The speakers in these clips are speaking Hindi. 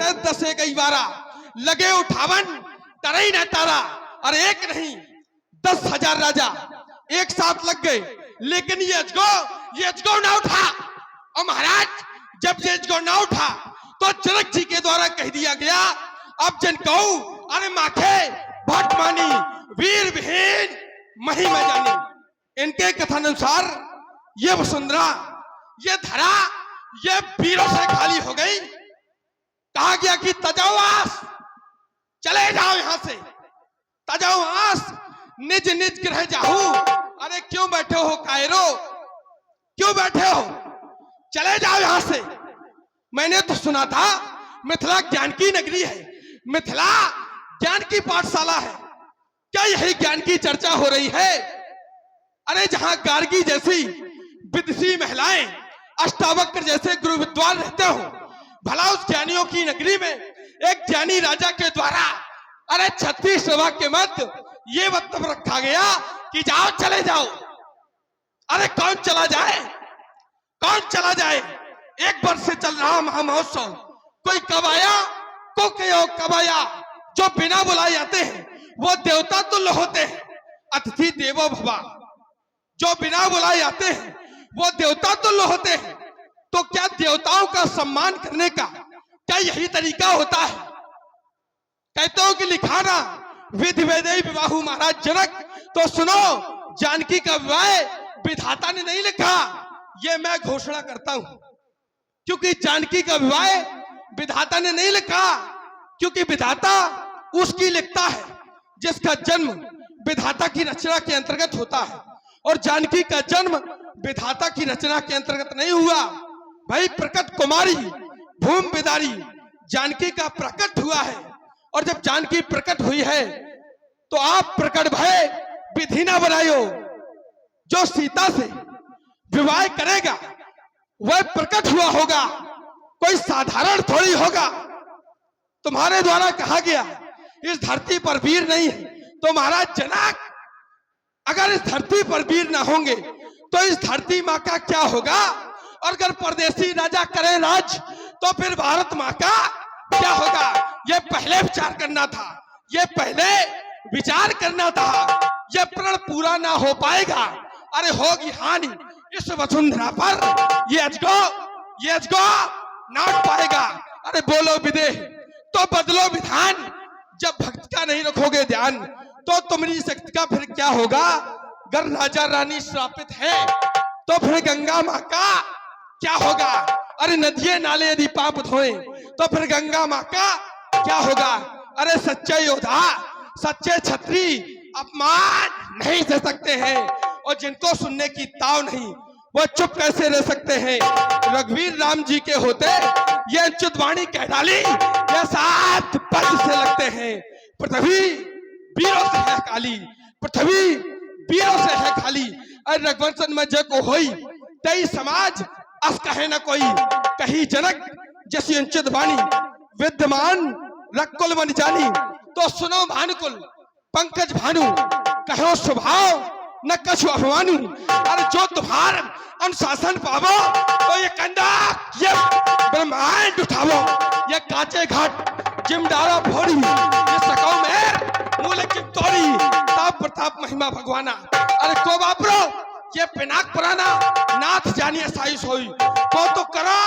करे 10 11 लगे उठावन तरई न तारा। और एक नहीं 10,000 राजा एक साथ लग गए, लेकिन ये अजगौ ना उठा। और महाराज जब ये अजगौ ना उठा तो जनक जी के द्वारा कह दिया गया, अब जन कहूं अरे माखे भट मानी वीर विहीन महिमा जानी। इनके कथनानुसार ये वसुंधरा, ये धरा, ये वीरों से खाली हो गई। कहा गया कि तजाओ आस, चले जाओ यहां से, तजाओ आस, निज निज गृह जाहू। अरे क्यों बैठे हो कायरो, क्यों बैठे हो, चले जाओ यहां से। मैंने तो सुना था मिथिला ज्ञान की नगरी है, मिथिला ज्ञान की पाठशाला है। क्या यही ज्ञान की चर्चा हो रही है? अरे जहां गार्गी जैसी विदुषी महिलाएं, अष्टावक्र जैसे गुरु विद्वान रहते हो, भला उस ज्ञानियों की नगरी में एक ज्ञानी राजा के द्वारा अरे 36 सभा के मध्य ये वक्तव्य रखा गया कि जाओ, चले जाओ। अरे कौन चला जाए, कौन चला जाए? एक वर्ष से चल रहा महामहोत्सव, कोई कब आया, को कब आया। जो बिना बुलाए आते हैं वो देवता तुल्य होते हैं, अतिथि देवो भव। जो बिना बुलाए आते हैं वो देवता तुल्य होते हैं। तो क्या देवताओं का सम्मान करने का क्या यही तरीका होता है? कहते हो कि लिखाना विधि वेदई विवाहु महाराज जनक। तो सुनो, जानकी का विवाह विधाता ने नहीं लिखा, ये मैं घोषणा करता हूं। क्योंकि जानकी का विवाह विधाता ने नहीं लिखा, क्योंकि विधाता उसकी लिखता है जिसका जन्म विधाता की रचना के अंतर्गत होता है। और जानकी का जन्म विधाता की रचना के अंतर्गत नहीं हुआ। भाई प्रकट कुमारी भूमि बिदारी जानकी का प्रकट हुआ है। और जब जानकी प्रकट हुई है तो आप प्रकट भय विधि ना बनायो। जो सीता से विवाह करेगा वह प्रकट हुआ होगा, कोई साधारण थोड़ी होगा। तुम्हारे द्वारा कहा गया इस धरती पर वीर नहीं है, तो महाराज जनक अगर इस धरती पर वीर ना होंगे तो इस धरती माँ का क्या होगा? और अगर परदेसी राजा करे राज तो फिर भारत माँ का क्या होगा? ये पहले विचार करना था, ये पहले विचार करना था। ये प्रण पूरा ना हो पाएगा, अरे होगी हानि इस वसुंधरा पर। ये अजगो ना उठ पाएगा। अरे बोलो विदेह तो बदलो विधान, जब भक्त का नहीं रखोगे ध्यान तो तुम्हारी शक्ति का फिर क्या होगा? अगर राजा रानी श्रापित है तो फिर गंगा माँ का क्या होगा? अरे नदियां नाले यदि पाप धोए तो फिर गंगा माँ का क्या होगा? अरे सच्चे योद्धा, सच्चे छत्री अपमान नहीं दे सकते हैं, और जिनको सुनने की ताव नहीं वो चुप कैसे रह सकते हैं? रघुवीर राम जी के होते ये अंचुत वाणी कह डाली, ये 7 पद से लगते हैं। पृथ्वी वीरों से है काली, पृथ्वी वीरों से है खाली। अरे रघुवंशन में जय को होई तई समाज अस कहे न कोई। कही जनक जैसी अंचित वाणी विद्यमान रकुल मन जानी। तो सुनो भानुकुल पंकज भानु, कहो स्वभाव न कछु अभिमानु। अरे जो तुम्हारा अनुशासन पावो तो ये कंधा ये ब्रह्मांड उठावो। ये काचे घाट जिम डारा भोरी, ये सकौ में मूल जिम तोरी। ताप प्रताप महिमा भगवाना। अरे को बापरो ये पिनाक पुराना नाथ जानिए साई सोई। तो करा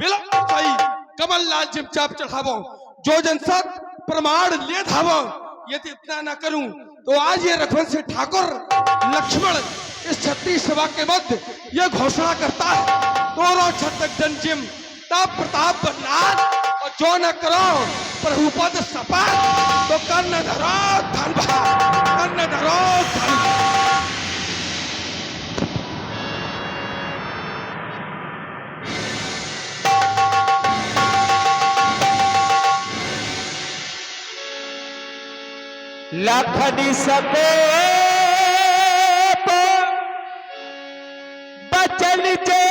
बिलक सही कमल लाल जिम चाप चढ़ावो। जो जनसत प्रमाण ले धावो। यदि इतना ना करूं तो आज ये रघुवंश ठाकुर लक्ष्मण इस 36 सभा के मध्य ये घोषणा करता है, तोरो छतक जंजिम तब प्रताप बरनाथ। और जो न करो प्रभुपद सपा तो कर्ण धरो धन भा, कर्ण धरो धन। लखनी सके बचन जे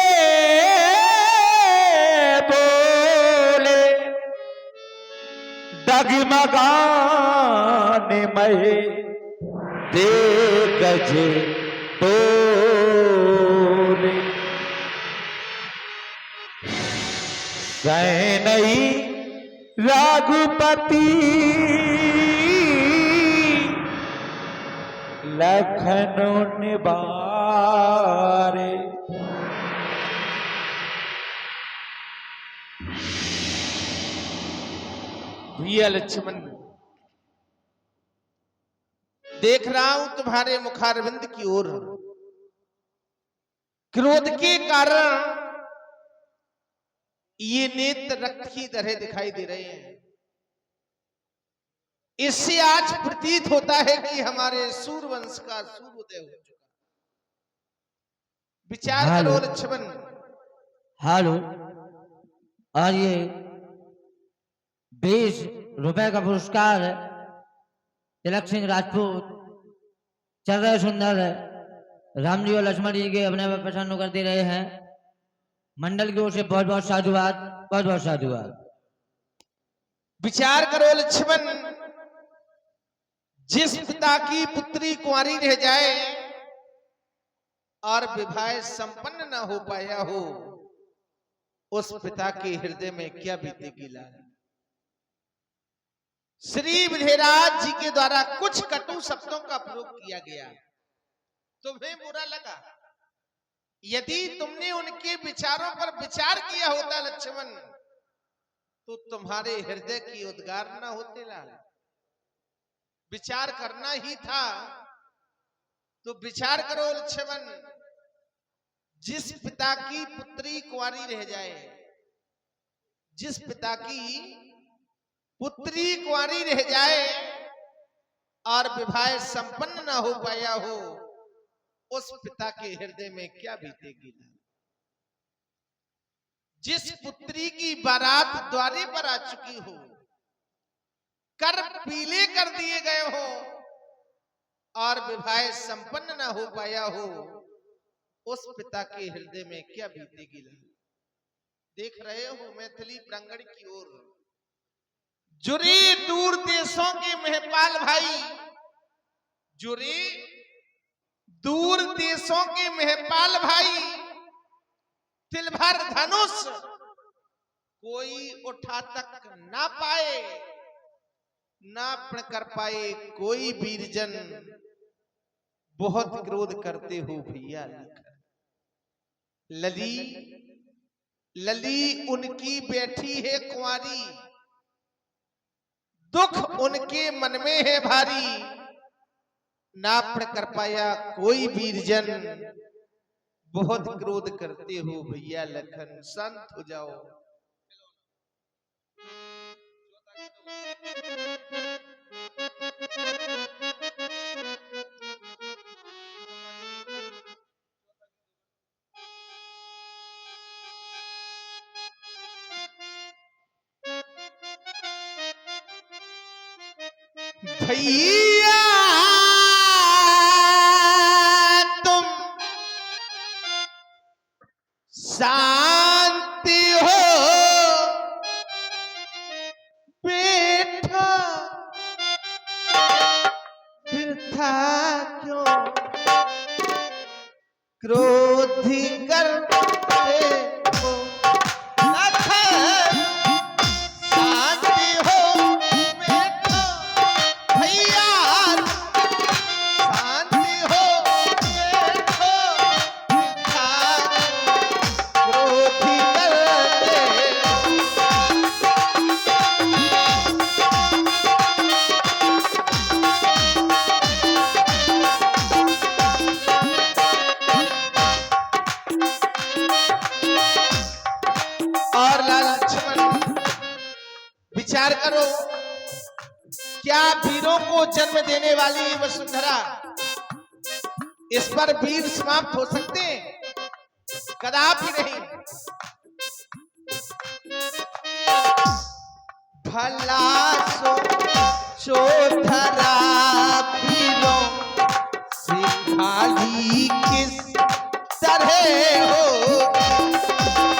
बोले, डगमगाने महे दे गजे बोले। सैनई रघुपति लखनऊ निबारे। भैया लक्ष्मण, देख रहा हूं तुम्हारे मुखारविंद की ओर क्रोध के कारण ये नेत्र रक्त की तरह दिखाई दे रहे हैं। इससे आज प्रतीत होता है कि हमारे सूर्यवंश का सूर्योदय हो चुका। विचार करो लक्ष्मण। हेलो, और ये 20 रुपए का पुरस्कार है। तिलक सिंह राजपूत चल रहे सुंदर है, राम जी और लक्ष्मण जी के अपने आप प्रसन्न कर दे रहे हैं। मंडल की ओर से बहुत बहुत साधुवाद, बहुत बहुत साधुवाद। विचार करो लक्ष्मण, जिस पिता की पुत्री कुंवारी रह जाए और विवाह संपन्न न हो पाया हो, उस पिता के हृदय में क्या बीतेगी लाल। श्री विधेयराज जी के द्वारा कुछ कटु शब्दों का प्रयोग किया गया, तुम्हें बुरा लगा। यदि तुमने उनके विचारों पर विचार किया होता लक्ष्मण, तो तुम्हारे हृदय की उद्गार न होते लाल। विचार करना ही था तो विचार करो लक्ष्मण। जिस पिता की पुत्री कुंवारी रह जाए, जिस पिता की पुत्री कुंवारी रह जाए और विवाह संपन्न न हो पाया हो, उस पिता के हृदय में क्या बीतेगी। जिस पुत्री की बारात द्वारे पर आ चुकी हो, कर पीले कर दिए गए हो और विवाह संपन्न न हो पाया हो, उस पिता के हृदय में क्या बीतेगी। देख रहे हो मैथिली प्रांगण की ओर जुरे दूर देशों के महपाल भाई, जुरे दूर देशों के महपाल भाई, तिलभर धनुष कोई उठा तक ना पाए, ना प्रण कर पाए कोई वीरजन। बहुत क्रोध करते हो भैया। लली लली उनकी बैठी है कुंवारी, दुख उनके मन में है भारी, ना प्रण कर पाया कोई वीरजन। बहुत क्रोध करते हो भैया लखन, शांत हो जाओ। भैया तुम शांति हो, बेटा वृथा क्यों क्रोधी करते हो। शांति हो बेटा भैया, शांति हो बेटा, वृथा क्रोधी करते। और लाल लक्ष्मण विचार करो, क्या वीरों को जन्म देने वाली वसुंधरा, इस पर वीर समाप्त हो सकते हैं? कदापि नहीं। भला सोधरा वीरों सिखाली किस तरह हो।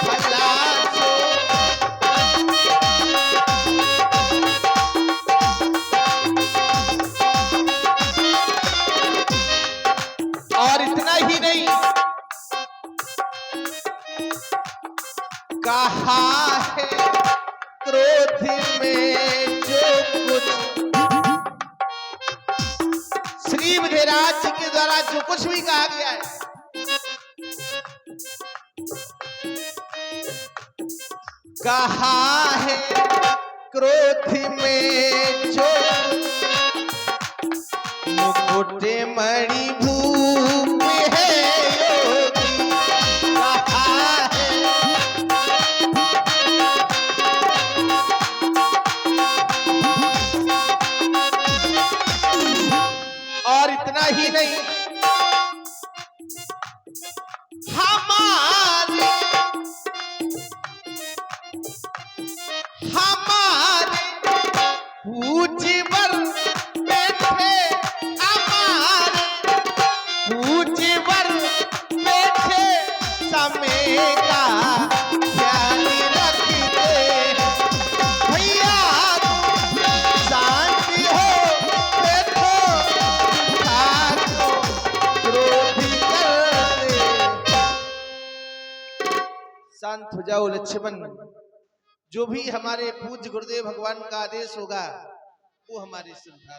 भला और इतना ही नहीं, कहा है क्रोध में द्वारा जो कुछ भी कहा गया है, कहा है क्रोध में जो मुकुट मणि भूप है योगी, कहा है और इतना ही नहीं, हमारे हमारे पूज्यवर बैठे, हमारे पूज्यवर बैठे समय का ख्याल रखते भैया, शांति हो बैठो क्रोधी कर दे। शांत हो जाओ लक्ष्मण, जो भी हमारे पूज्य गुरुदेव भगवान का आदेश होगा वो हमारी श्रद्धा।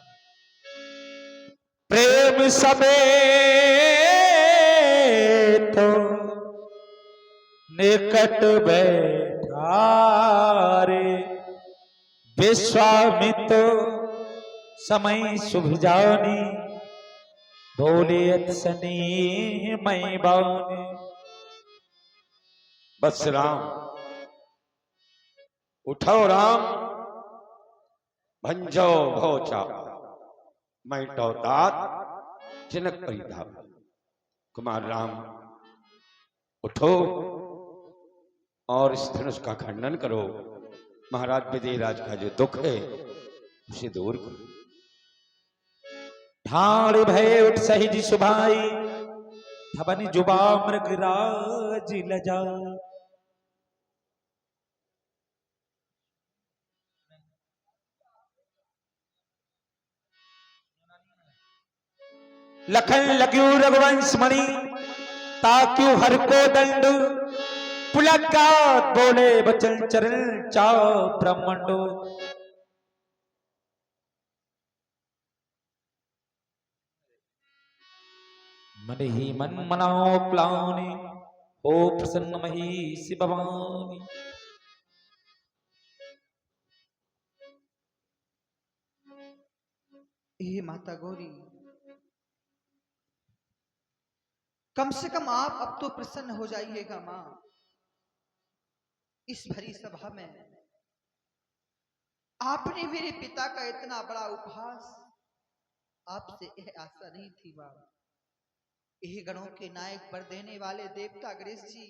प्रेम समेत निकट बैठा रे, विश्वामित्र समय शुभ जानी, बोले अतसनी मई बानी। बस राम उठो राम, भंजो भोचा मैं टौतात जनक परिधाम। कुमार राम उठो और इस धनुष का खंडन करो, महाराज विजयराज का जो दुख है उसे दूर करो। ढाल भय उठ सहिज सुभाई, धवन जुबा मृगराज लजा। लखन लग्यू रघुवंश मणि, ताक्यू हर को दंड, पुलका बोले बचन चरण चा ब्रह्मंडो। मन ही मन मनाओ प्लानी, हो प्रसन्न मही भवानी। हे माता गौरी, कम से कम आप अब तो प्रसन्न हो जाइएगा मां। इस भरी सभा में आपने मेरे पिता का इतना बड़ा उपहास, आपसे यह आशा नहीं थी मां। यह गणों के नायक वर देने वाले देवता गणेश जी,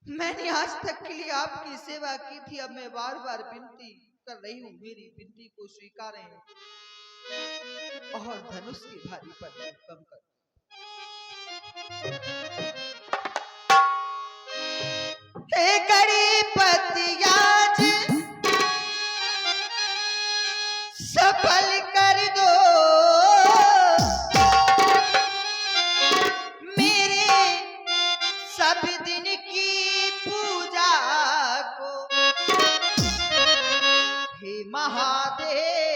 मैंने आज तक के लिए आपकी सेवा की थी, अब मैं बार बार विनती कर रही हूं, मेरी विनती को स्वीकारें और धनुष की भारी पर कम कर। हे गणपति आज सफल कर दो मेरे सब दिन की पूजा को, हे महादेव